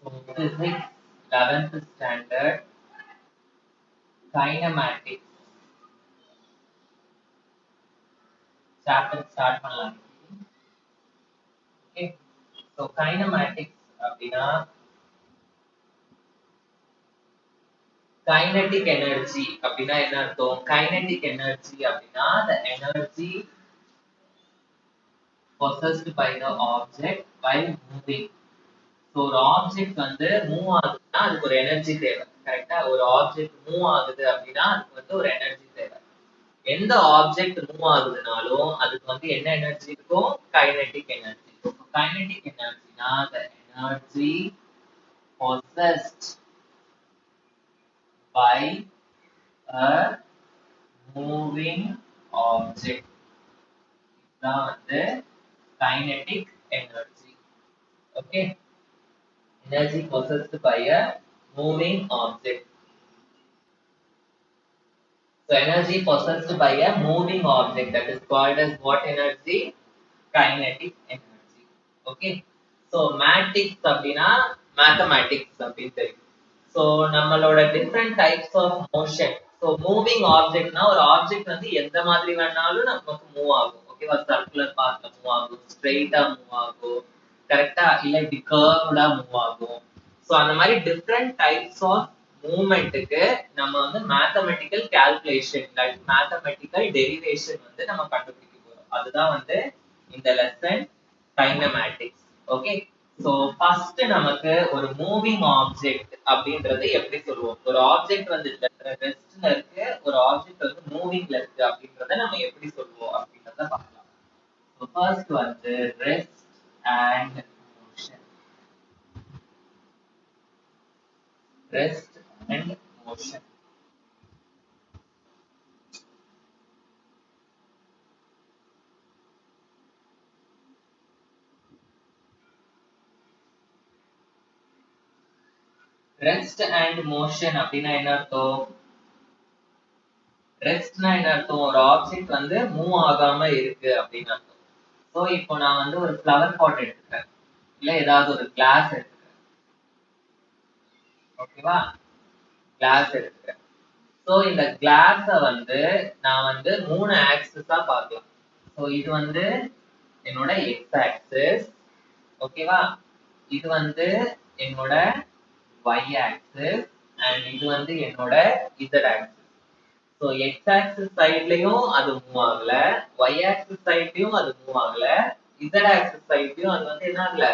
So physics 11th standard kinematics chapter start பண்ணலாம். Okay. So kinematics அப்படின்னா kinetic energy அப்படின்னா என்ன அர்த்தம்? Kinetic energy அப்படின்னா the energy possessed by the object while moving. So ஒரு object வந்து மூவ் ஆகுதுன்னா அதுக்கு ஒரு எனர்ஜி தேவை. கரெக்டா? ஒரு ஆப்ஜெக்ட் மூவ் ஆகுது அப்படின்னா அதுக்கு வந்து ஒரு எனர்ஜி தேவை. எந்த ஆப்ஜெக்ட் மூவ் ஆகுதுனாலும் அதுக்கு வந்து என்ன எனர்ஜி இருக்கும்? Kinetic energy. கைனெட்டிக் எனர்ஜினா the energy possessed by a moving object. இதுதான் வந்து kinetic energy. Okay. Energy possessed by a moving object. So energy possessed by a moving object, that is called as what energy? Kinetic energy. Okay. So mathematics அப்படின்னா mathematics அப்படின்னு தெரியும். So நம்மளோட different types of motion. So moving objectனா ஒரு object வந்து எந்த மாதிரி வேணாலும் நமக்கு மூவ் ஆகும். ஓகேவா? சர்க்குலர் பாத்ல மூவ் ஆகும், ஸ்ட்ரெயிட்டா மூவ் ஆகும், கரெக்டா? இல்ல இப்படி கர்வ்டா மூவ் ஆகும். So அந்த மாதிரி different types of மூவ்மெண்ட்டுக்கு நம்ம வந்து mathematical calculation like mathematical derivation வந்து நம்ம கண்டுபிடிக்க போறோம். அதுதான் வந்து இந்த lesson kinematics. Okay. So first நமக்கு ஒரு மூவிங் ஆப்ஜெக்ட் அப்படின்றது எப்படி சொல்லுவோம்? ஒரு ஆப்ஜெக்ட் வந்து ரெஸ்ட்ல இருக்கு, ஒரு ஆப்ஜெக்ட் வந்து மூவிங்ல இருக்கு அப்படின்றத நம்ம எப்படி சொல்லுவோம் அப்படின்றத பார்க்கலாம். சோ ஃபர்ஸ்ட் வந்து rest and motion. Rest and motion. Rest and motion அப்படின்னா என்ன அர்த்தம்? ரெஸ்ட்னா என்ன அர்த்தம்? ஒரு ஆப்ஜெக்ட் வந்து மூவ் ஆகாம இருக்கு அப்படின்னு அர்த்தம். ஸோ இப்போ நான் வந்து ஒரு ஃப்ளவர் பாட் எடுத்துக்கிறேன், இல்ல ஏதாவது ஒரு கிளாஸ் எடுத்துக்கிறேன். ஓகேவா? கிளாஸ் எடுத்துக்கிறேன். ஸோ இந்த கிளாஸ வந்து நான் வந்து 3 ஆக்சிஸா பார்க்கலாம். ஸோ இது வந்து என்னோட எக்ஸ் ஆக்சிஸ். ஓகேவா? இது வந்து என்னோட y ஆக்சிஸ் அண்ட் இது வந்து என்னோட z axis. So X axis சைட்லயும் அது மூவ் ஆகல, y ஆக்சிஸ் சைட்லயும் அது மூவ் ஆகல, z ஆக்சிஸ் சைட்லயும் அது வந்து என்ன ஆகல?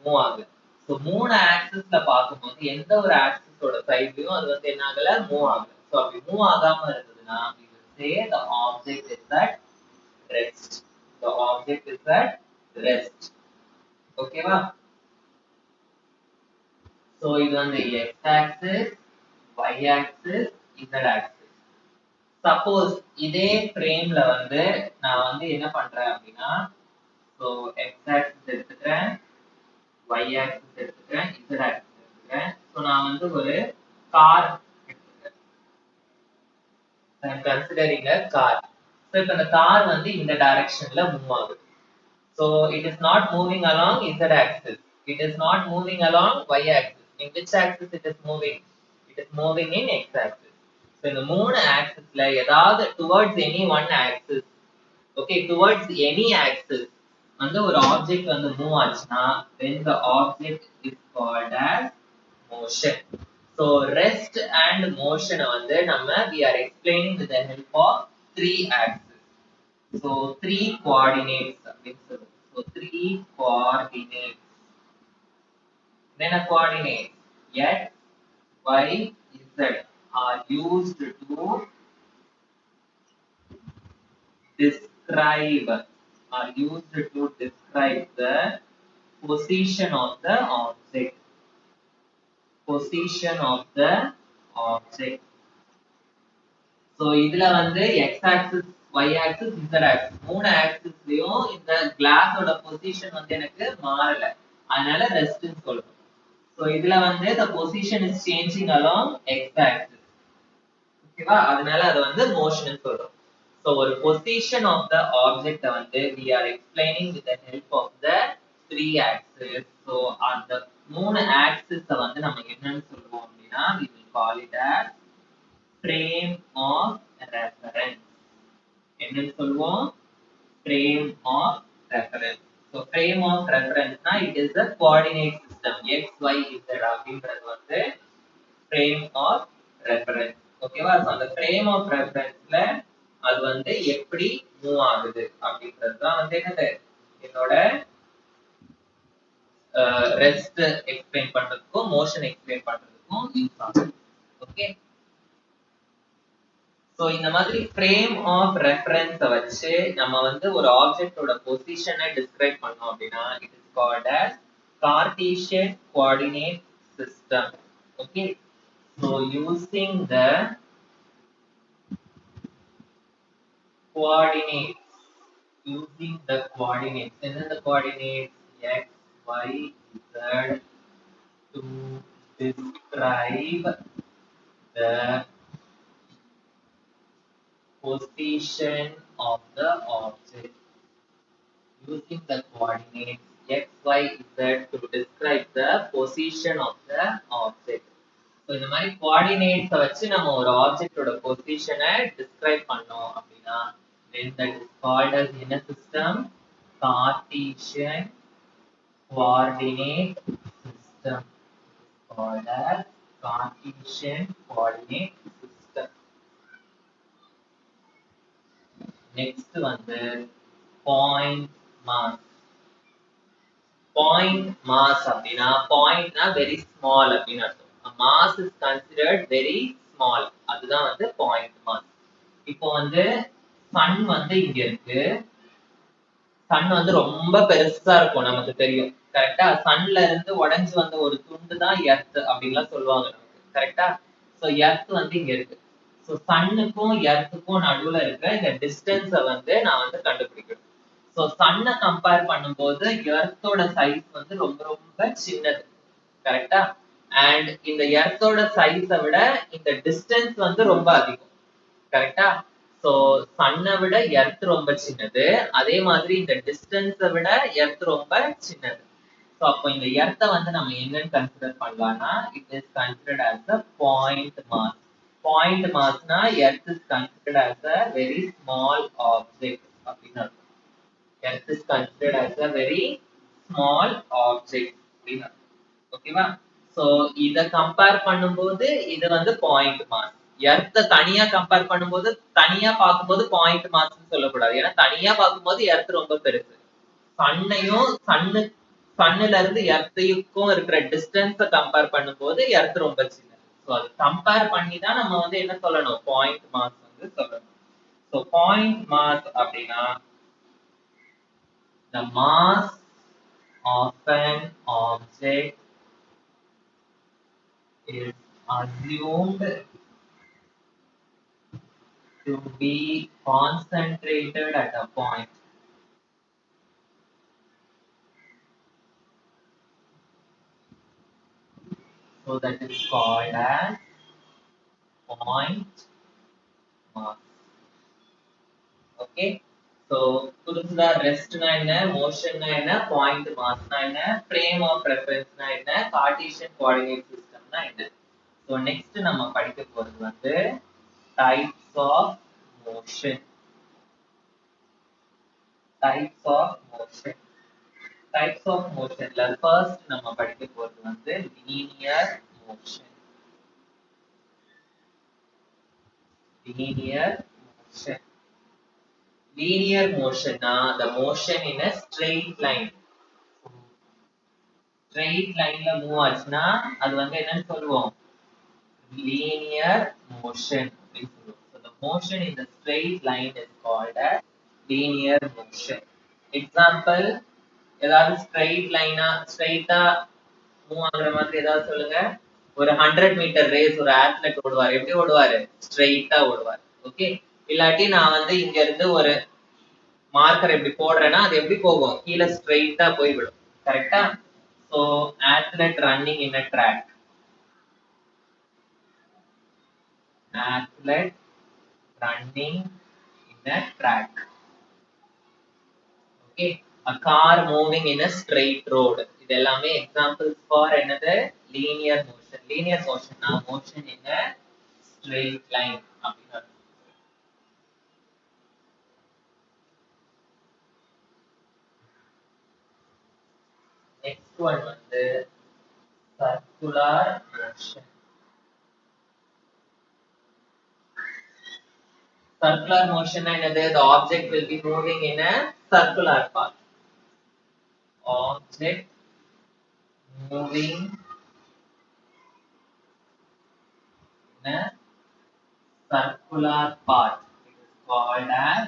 மூவ் ஆகல. ஸோ 3 ஆக்சிஸ்ல பார்க்கும்போது எந்த ஒரு ஆக்சிஸோட சைட்லயும் அது வந்து என்ன ஆகல? மூவ் ஆகல. ஸோ அப்படி மூவ் ஆகாம இருந்ததுன்னா we will say the object is at rest. The object is at rest. ஓகேவா? ஸோ இது வந்து x axis, y axis, z axis. Suppose இதே ஃப்ரேம்ல வந்து நான் வந்து என்ன பண்றேன் அப்படின்னா, ஸோ எக்ஸ் ஆக்சிஸ் எடுத்துக்கிறேன், y ஆக்சிஸ் எடுத்துக்கிறேன், z ஆக்சிஸ் எடுத்துக்கிறேன். ஸோ நான் வந்து ஒரு கார் எடுத்துக்கிறேன். I'm considering a car. So இப்போ இந்த கார் வந்து இந்த டைரக்ஷன்ல மூவ் ஆகுது. So it is not moving along z axis. It is not moving along y axis. In which axis it is moving? It is moving in x axis. So இந்த 3 ஆக்சிஸ்ல ஏதாவது towards any one axis, okay, towards any axis வந்து ஒரு object வந்து move ஆச்சுன்னா then the object is called as motion. So rest and motion வந்து நம்ம we are explaining with the help of 3 axes. So 3 coordinates அப்படின்னு சொல்லுவோம். So 3 coordinates. Then a coordinate x, y, z are used to describe the position of the object. Position of the object. So இதுல வந்து x axis, y axis, z axis 3 ஆக்சிஸ்லயும் இந்த கிளாஸோட position வந்து எனக்கு மாறல, அதனால ரெஸ்ட்னு சொல்றோம். So இதுல வந்து the position is changing along x axis. ஓகேவா? அதனால அது வந்து motion னு சொல்றோம். So ஒரு position of the object வந்து we are explaining with the help of the 3 axis. So அந்த மூணு ஆக்சிஸ் வந்து நம்ம என்னன்னு சொல்லுவோம் அப்படின்னா we will call it as frame of reference. என்னன்னு சொல்லுவோம்? Frame of reference. So frame of reference na it is the coordinate system x y z அப்படின்றது வந்து frame of reference. ஓகேவா? so அந்த frame of referenceல அது வந்து எப்படி மூவ் ஆகுது அப்படின்றது தான் வந்து என்னது என்னோட ரெஸ்ட் எக்ஸ்பிளைன் பண்றதுக்கும் மோஷன் எக்ஸ்பிளைன் பண்றதுக்கும் யூஸ் ஆகும். ஓகே, சோ இந்த மாதிரி ஃப்ரேம் ஆஃப் ரெஃபரன்ஸ் வச்சு நம்ம வந்து ஒரு ஆப்ஜெக்ட்டோட பொசிஷனை டிஸ்கிரைப் பண்ணோம் அப்படின்னா it is called as Cartesian coordinate system. Okay, so using the coordinates and then the coordinates x y z to describe the position of the object. Using the coordinates x, y, z to describe the position of the object. So இந்த மாதிரி coordinates வச்சு நம்ம ஒரு ஆப்ஜெக்ட்டோட பொசிஷனை describe பண்ணோம் அப்படின்னா then that is called as என்ன system? Cartesian coordinate system. Called as Cartesian coordinate system. Next வந்து point mass. Point mass அப்படின்னா பாயிண்ட்னா வெரி ஸ்மால் அப்படின்னு அர்த்தம். mass is considered very small. அதுதான் வந்து point mass. இப்போ வந்து சன் வந்து இங்க இருக்கு. சன் வந்து ரொம்ப பெருசா இருக்கும் நமக்கு தெரியும். கரெக்ட்டா? சன்ல இருந்து உடைஞ்சு வந்த ஒரு துண்டு தான் எர்த் அப்படின்லாம் சொல்லுவாங்க நமக்கு. கரெக்ட்டா? சோ எர்த் வந்து இங்க இருக்கு. சோ சன்னுக்கும் எர்த்துக்கும் நடுவுல இருக்கிற இந்த டிஸ்டன்ஸை வந்து நான் வந்து கண்டுபிடிக்கணும். சோ சன்னை கம்பேர் பண்ணும்போது எர்த்தோட சைஸ் வந்து ரொம்ப ரொம்ப சின்னது. கரெக்ட்டா? அண்ட் இந்த எர்த்தோட சைஸை விட இந்த டிஸ்டன்ஸ் வந்து ரொம்ப அதிகம். கரெக்ட்டா? சோ சன்னை விட எர்த் ரொம்ப சின்னது. அதே மாதிரி இந்த டிஸ்டன்ஸை விட எர்த் ரொம்ப சின்னது. சோ அப்போ இந்த எர்த்தை வந்து நம்ம என்னன்னு கன்சிடர் பண்ணலாம்னா it is considered as a point mass. Point massனா earth is considered as a very small object அப்படின்னா earth is considered as a very small object அப்படின்னா ஓகேவா? சோ இத கம்பேர் பண்ணும்போது இது வந்து பாயிண்ட் மாஸ். எர்த்த தனியா கம்பேர் பண்ணும்போது தனியா பார்க்கும்போது பாயிண்ட் மாஸ்னு சொல்லக்கூடாது. ஏன்னா தனியா பார்க்கும்போது எர்த் ரொம்ப பெருசு. சன்னையும் சன்னுல இருந்து எர்த்தையும் இருக்கிற டிஸ்டன்ஸை கம்பேர் பண்ணும்போது எர்த் ரொம்ப சின்னது. சோ அது கம்பேர் பண்ணி தான் நம்ம வந்து என்ன சொல்லணும்? பாயிண்ட் மாஸ் வந்து சொல்லணும். சோ பாயிண்ட் மாஸ் அப்படின்னா the mass of an object is assumed to be concentrated at a point. So that is called as point mass. Okay. So புரிஞ்சுதா? ரெஸ்ட்னா என்ன, மோஷன்னா என்ன, பாயிண்ட் மாஸ்னா என்ன, ஃப்ரேம் ஆஃப் ரெஃபரன்ஸ்னா என்ன, கார்ட்டீசியன் கோஆர்டினேட் சிஸ்டம்னா என்ன. So next நம்ம படிக்க போறது வந்து types of motion. Types of motion. Types of மோஷன்ல ஃபர்ஸ்ட் நம்ம படிக்க போறது வந்து linear motion. Linear motion. Linear motion na the motion in a straight line. Straight line la move ஆச்சுனா அது வந்து என்னன்னு சொல்லுவோம்? Linear motion அப்படின்னு சொல்லுவோம். So the motion in the straight line is called as linear motion. Example, ஏதாவது straight line ஸ்ட்ரைட்டா move ஆகுற மாதிரி ஏதாவது சொல்லுங்க. ஒரு 100 மீட்டர் ரேஸ் ஒரு அத்லெட் ஓடுவார். எப்படி ஓடுவாரு? ஸ்ட்ரைட்டா ஓடுவார். ஓகே, இல்லாட்டி நான் வந்து இங்க இருந்து ஒரு மார்க்கர் எப்படி போடுறேன்னா அது எப்படி போகும்? கீழே ஸ்ட்ரைட்டா போய் விடும். கரெக்டா? So athlete running in a track. Athlete running in a track. Okay, a car moving in a straight road. இது எல்லாமே எக்ஸாம்பிள்ஸ் ஃபார் என்னது லீனியர் மோஷன். லீனியர் மோஷன்னா motion in a straight line அப்படின்னு. நெக்ஸ்ட் ஒன் வந்து circular motion. Circular motion என்னது? The object will be moving in a circular path. Object moving in a circular path. It is called as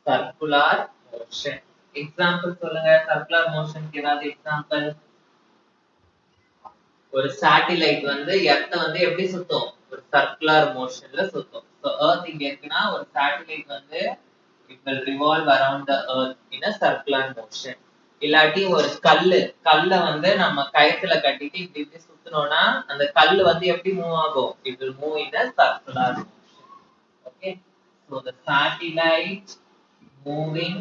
circular motion. Example சொல்லுங்க. Circular motion க்கு ஏதாவது example? ஒரு satellite வந்து earth வந்து எப்படி சுத்தும்? ஒரு சர்க்குலர் மோஷன்ல சுத்தும். So earth இங்க இருக்குன்னா ஒரு சேட்டிலைட் வந்து it will revolve around the earth in a circular motion. இல்லாட்டி ஒரு கல்ல வந்து நம்ம கயித்துல கட்டிட்டு இப்படி இப்படி சுத்துனோம்னா அந்த கல்லு வந்து எப்படி மூவ் ஆகும்? It will move in a circular motion. Okay, so the satellite moving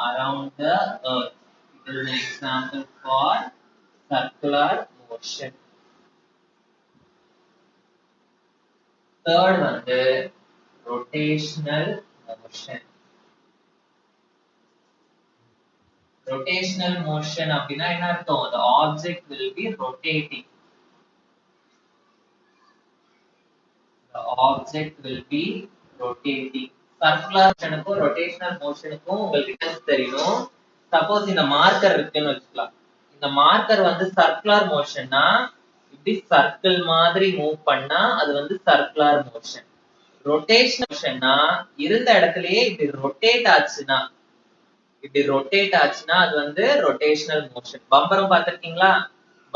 around the earth, it is an example for circular motion. Third வந்து rotational motion. Rotational motion அப்படின்னா என்ன அர்த்தம்? The object will be rotating. The object will be rotating. Circular motionக்கும் rotational motionக்கும் உங்களுக்கு difference தெரியணும். Suppose இந்த marker இருக்குன்னு வச்சுக்கலாம். இந்த மார்க்கர் வந்து சர்க்குலர் மோஷன்னா இப்படி சர்க்கிள் மாதிரி மூவ் பண்ணா அது வந்து சர்க்குலர் மோஷன். ரொட்டேஷனல் மோஷன்னா இருந்த இடத்துலயே இப்படி ரொட்டேட் ஆச்சுன்னா அது வந்து ரொட்டேஷனல் மோஷன். பம்பரம் பார்த்திருக்கீங்களா?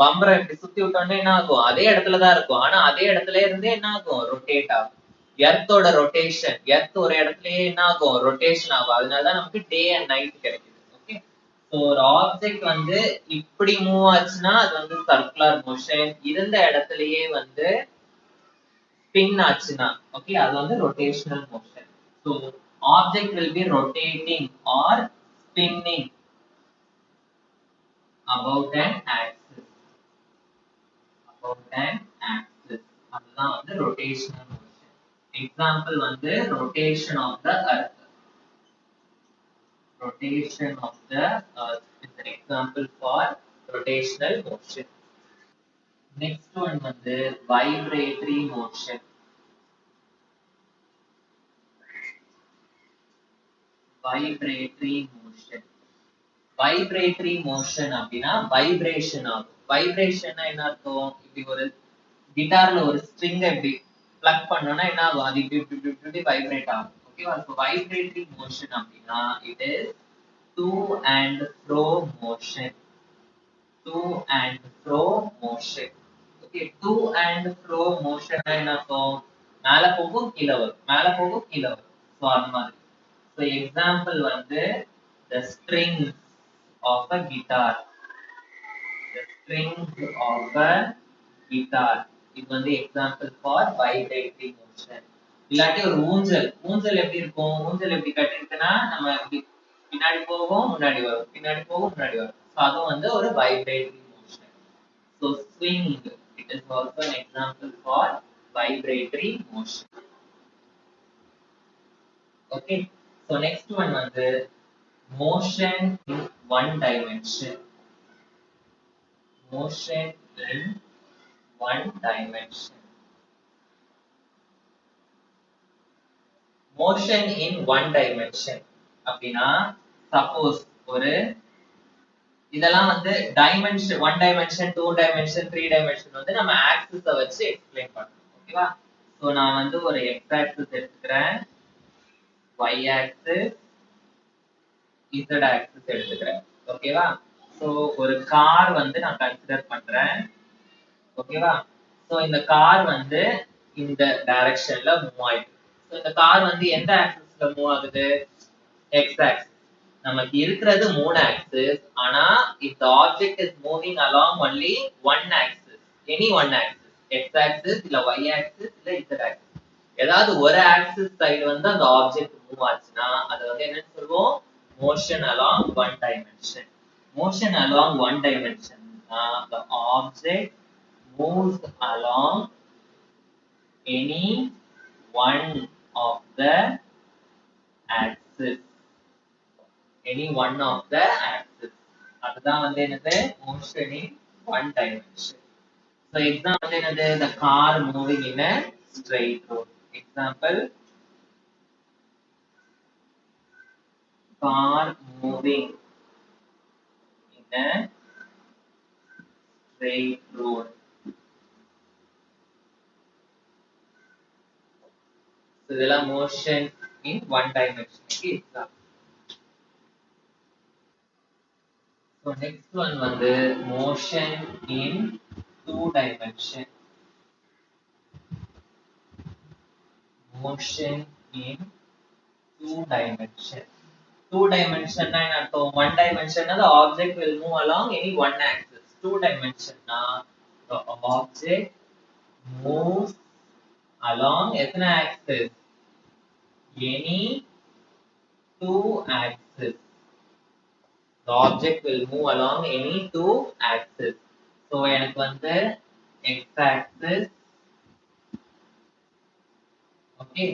பம்பரம் இப்படி சுத்தி விட்டோம்னா என்ன ஆகும்? அதே இடத்துல தான் இருக்கும். ஆனா அதே இடத்துல இருந்தே என்ன ஆகும்? ரொட்டேட் ஆகும். எர்த்தோட ரொட்டேஷன், எர்த் ஒரு இடத்துலயே என்ன ஆகும்? ரொட்டேஷன் ஆகும். அதனாலதான் நமக்கு டே அண்ட் நைட் கிடைக்குது. ஓகே, சோ ஒரு ஆப்ஜெக்ட் வந்து இப்படி மூவ் ஆச்சுன்னா அது வந்து சர்க்குலர் மோஷன். இருந்த இடத்துலயே வந்து ஸ்பின் ஆச்சுன்னா ஓகே அது வந்து rotational motion. So object will be rotating or spinning about an axis. அதுதான் வந்து rotational motion. Example வந்து rotation of the earth. Rotation of the earth is an example for rotational motion. Next one வந்து vibratory motion. Vibratory motion. Vibratory motion அப்படின்னா vibration ஆகும். வைப்ரேஷன்னா என்ன அர்த்தம்? இப்படி ஒரு கிட்டார்ல ஒரு ஸ்ட்ரிங் இப்படி பிளக் பண்ணோம்னா என்ன ஆகும்? அது இப்படி வைப்ரேட் ஆகும். ஓகேவா? சோ வைப்ரேட்டரி மோஷன் அப்படின்னா it is to and fro motion. To and fro motion. Okay, to and fro motion என்ன அர்த்தம்? மேல போகும் கீழ வரும், மேல போகும் கீழ வரும். சோ அந்த மாதிரி. So example வந்து the strings of a guitar. The strings of a guitar. இது வந்து example for vibratory motion. இல்லாட்டி ஒரு ஊஞ்சல் எப்படி இருக்கும்? ஊஞ்சல் எப்படி கட்டிருக்குன்னா நம்ம இப்படி பின்னாடி போகும் முன்னாடி வரும், பின்னாடி போகும் முன்னாடி வரும். So அது வந்து ஒரு vibratory motion. So swing, it is also an example for vibratory motion. Okay, so next one வந்து motion in one dimension. Motion in one dimension. Motion in one dimension அப்படின்னா சப்போஸ் ஒரு இதெல்லாம் வந்து டைமென்ஷன் 1 டைமென்ஷன் 2 டைமென்ஷன் 3 டைமென்ஷன் வந்து நம்ம ஆக்சிஸ வச்சு explain பண்றோம். ஓகேவா? சோ நான் வந்து ஒரு x ஆக்சிஸ் எடுத்துக்கிறேன், y ஆக்சிஸ், z ஆக்சிஸ் எடுத்துக்கிறேன். ஓகேவா? சோ ஒரு கார் வந்து நான் கன்சிடர் பண்றேன். ஓகேவா? சோ இந்த கார் வந்து இந்த டைரக்ஷன்ல மூவ் ஆயிட்டு. சோ இந்த கார் வந்து எந்த ஆக்சிஸ்ல மூவ் ஆகுது? x axis. நமக்கு இருக்கிறது 3 ஆக்சிஸ். ஆனா if the object is moving along only one axis, any one axis, x axis இல்ல y ஆக்சிஸ் இல்ல z ஆக்சிஸ், ஏதாவது ஒரு ஆக்சிஸ் சைடு வந்து அந்த ஆப்ஜெக்ட் மூவ் ஆச்சுன்னா அது வந்து என்னன்னு சொல்லுவோம்? motion along one dimension. Motion along one dimension. The object moves along any one of the axis. Any one of the axis. அதுதான் வந்து என்னது motion in one dimension. So example என்னது the car moving in a straight road. Example car moving in a straight road. So இதெல்லாம் motion in one dimension க்கு example. So next one வந்து motion in two dimension. Motion in two dimension. Two dimension na என்ன அர்த்தம்? One dimension na the object will move along any one axis. Two dimension na the object moves along எத்தனை axis? Any two axis. The object will move along any two axis. So எனக்கு வந்து x axis, okay,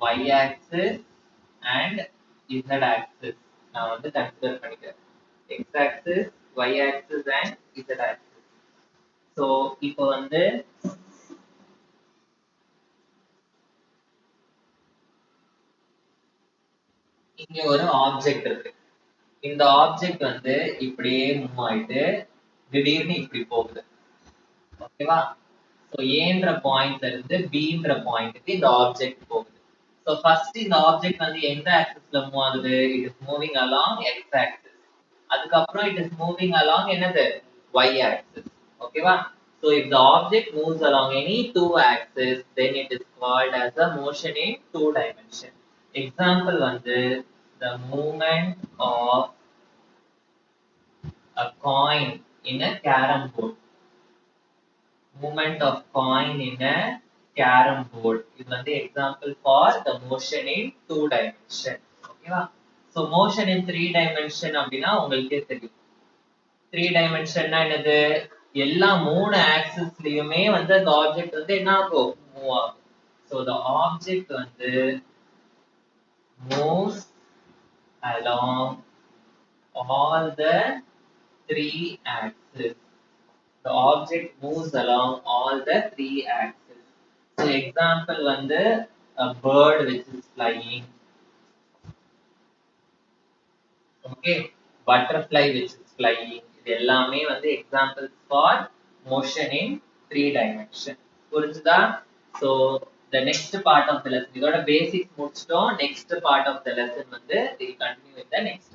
y axis and z axis நான் வந்து consider பண்ணிக்கிறேன். x axis, y axis and z axis. So இப்போ வந்து இங்க ஒரு ஆப்ஜெக்ட் இருக்கு. இந்த ஆப்ஜெக்ட் வந்து இப்படியே மூவ் ஆயிட்டு திடீர்னு இப்படி போகுது. ஓகேவா? ஸோ ஏன்ற பாயிண்ட்ல இருந்து பின்ற பாயிண்ட்டுக்கு இந்த ஆப்ஜெக்ட் போகுது. ஸோ ஃபர்ஸ்ட் இந்த ஆப்ஜெக்ட் வந்து எந்த ஆக்சிஸ்ல மூவ் ஆகுது? It is moving along X axis. அதுக்கப்புறம் இட் இஸ் மூவிங் அலாங் என்னது? Y axis. ஓகேவா? So if the object moves along any two axis then it is called as a motion in two dimension. Example வந்து the movement of a coin in a carom board. Movement of coin in a carom board. இது வந்து example for the motion in two dimension. ஓகேவா? So motion in three dimension அப்படின்னா உங்களுக்கே தெரியும். Three dimension என்னது? எல்லா மூணு ஆக்சிஸ்லயுமே வந்து அந்த ஆப்ஜெக்ட் வந்து என்ன ஆகும்? மூவ் ஆகும். So the object வந்து moves along all the three axes. The object moves along all the three axes. So example வந்து a bird which is flying. Okay, butterfly which is flying. இது எல்லாமே வந்து examples for motion in three dimension. புரிஞ்சுதா? So the next part of the lesson இதோட basics முடிச்சிட்டோம். Next part of the lesson வந்து we continue with the next